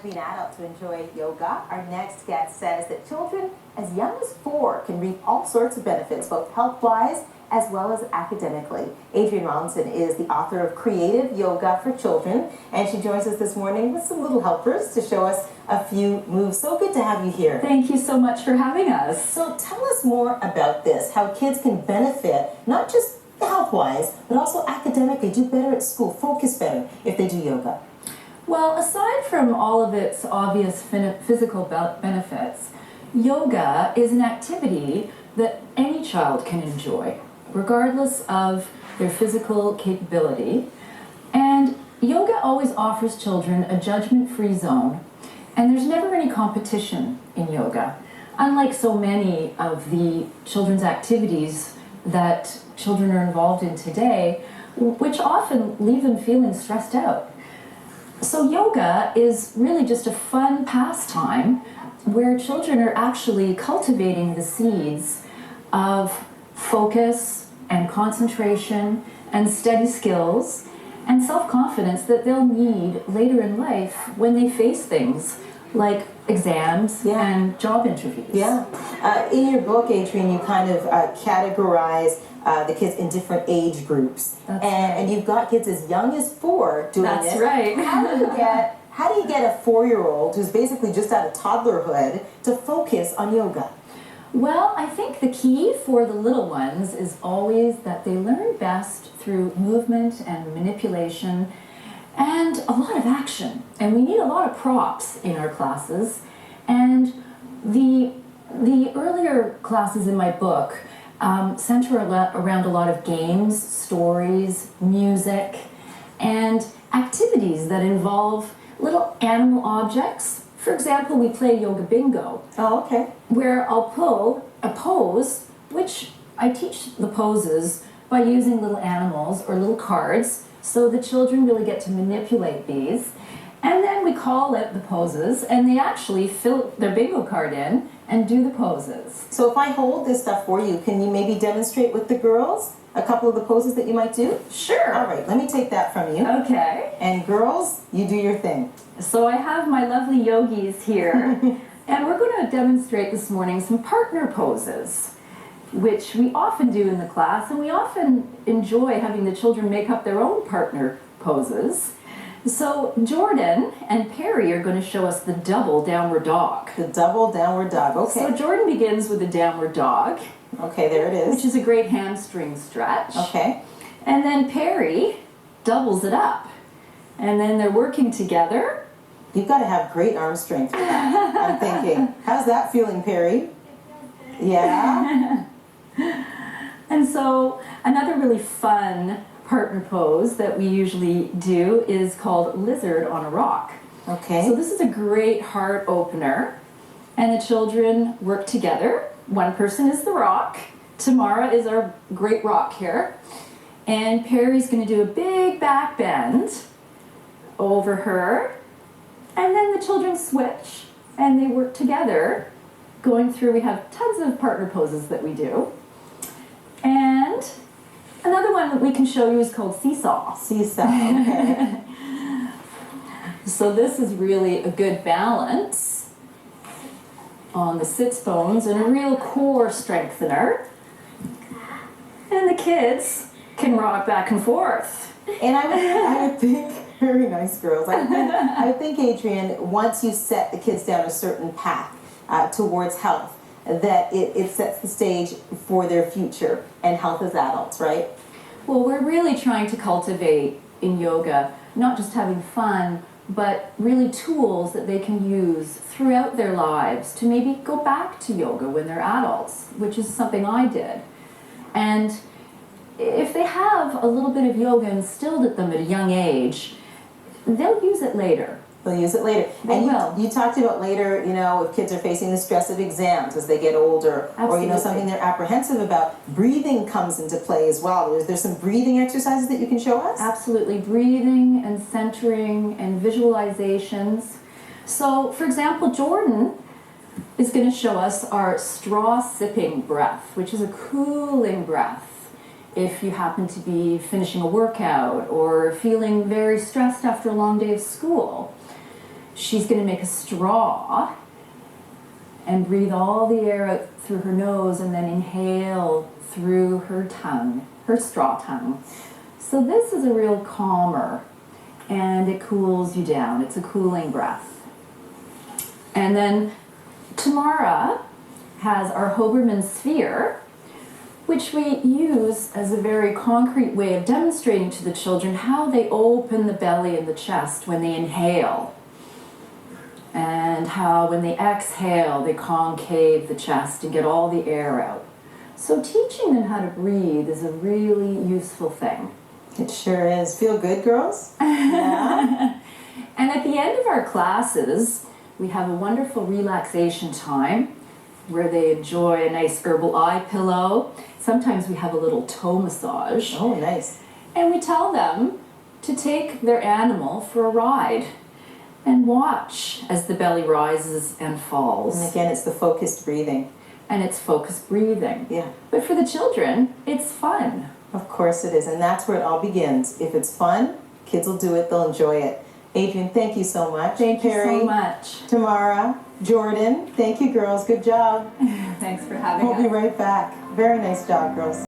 be an adult to enjoy yoga. Our next guest says that children as young as 4 can reap all sorts of benefits, both health-wise as well as academically. Adrienne Rollinson is the author of Creative Yoga for Children, and she joins us this morning with some little helpers to show us a few moves. So good to have you here. Thank you so much for having us. So tell us more about this, how kids can benefit, not just health-wise, but also academically, do better at school, focus better if they do yoga. Well, aside from all of its obvious physical benefits, yoga is an activity that any child can enjoy, regardless of their physical capability. And yoga always offers children a judgment-free zone, and there's never any competition in yoga. Unlike so many of the children's activities that children are involved in today, which often leave them feeling stressed out. So yoga is really just a fun pastime where children are actually cultivating the seeds of focus and concentration and steady skills and self-confidence that they'll need later in life when they face things like exams and job interviews. In your book, Adrienne, you kind of categorize the kids in different age groups. And you've got kids as young as 4 doing this. That's right. How do you get a 4-year-old who's basically just out of toddlerhood to focus on yoga? Well, I think the key for the little ones is always that they learn best through movement and manipulation and a lot of action. And we need a lot of props in our classes. And the earlier classes in my book center around a lot of games, stories, music, and activities that involve little animal objects. For example, we play yoga bingo. Oh, okay. Where I'll pull a pose, which I teach the poses by using little animals or little cards, so the children really get to manipulate these. And then we call it the poses, and they actually fill their bingo card in and do the poses. So if I hold this stuff for you, can you maybe demonstrate with the girls a couple of the poses that you might do? Sure. All right, let me take that from you. Okay. And girls, you do your thing. So I have my lovely yogis here, and we're going to demonstrate this morning some partner poses, which we often do in the class, and we often enjoy having the children make up their own partner poses. So Jordan and Perry are going to show us the double downward dog. The double downward dog, okay. So Jordan begins with the downward dog. Okay, there it is. Which is a great hamstring stretch. Okay. And then Perry doubles it up. And then they're working together. You've got to have great arm strength for that, I'm thinking. How's that feeling, Perry? Yeah? And so another really fun partner pose that we usually do is called lizard on a rock. Okay. So this is a great heart opener, and the children work together. One person is the rock. Tamara is our great rock here, and Perry's going to do a big back bend over her, and then the children switch and they work together going through. We have tons of partner poses that we do. And another one that we can show you is called seesaw. Seesaw, okay. So this is really a good balance on the sits bones and a real core strengthener. And the kids can rock back and forth. And I would think, very nice girls, I would think, Adrienne, once you set the kids down a certain path towards health, that it sets the stage for their future and health as adults, right? Well, we're really trying to cultivate in yoga, not just having fun, but really tools that they can use throughout their lives to maybe go back to yoga when they're adults, which is something I did. And if they have a little bit of yoga instilled at them at a young age, they'll use it later. They'll use it later. They will. You talked about later, you know, if kids are facing the stress of exams as they get older, or, you know, something they're apprehensive about, breathing comes into play as well. There's some breathing exercises that you can show us? Absolutely. Breathing and centering and visualizations. So, for example, Jordan is going to show us our straw sipping breath, which is a cooling breath. If you happen to be finishing a workout or feeling very stressed after a long day of school. she's going to make a straw and breathe all the air out through her nose and then inhale through her tongue, her straw tongue. So this is a real calmer, and it cools you down. It's a cooling breath. And then Tamara has our Hoberman sphere, which we use as a very concrete way of demonstrating to the children how they open the belly and the chest when they inhale, and how when they exhale they concave the chest and get all the air out. So teaching them how to breathe is a really useful thing. It sure is. Feel good, girls? Yeah. And at the end of our classes, we have a wonderful relaxation time where they enjoy a nice herbal eye pillow. Sometimes we have a little toe massage. Oh, nice. And we tell them to take their animal for a ride and watch as the belly rises and falls. And again, it's the focused breathing. And it's focused breathing. Yeah. But for the children, it's fun. Of course it is, and that's where it all begins. If it's fun, kids will do it, they'll enjoy it. Adrian, thank you so much. Thank you Carrie, so much. Tamara, Jordan, thank you, girls. Good job. Thanks for having us. We'll be right back. Very nice job, girls.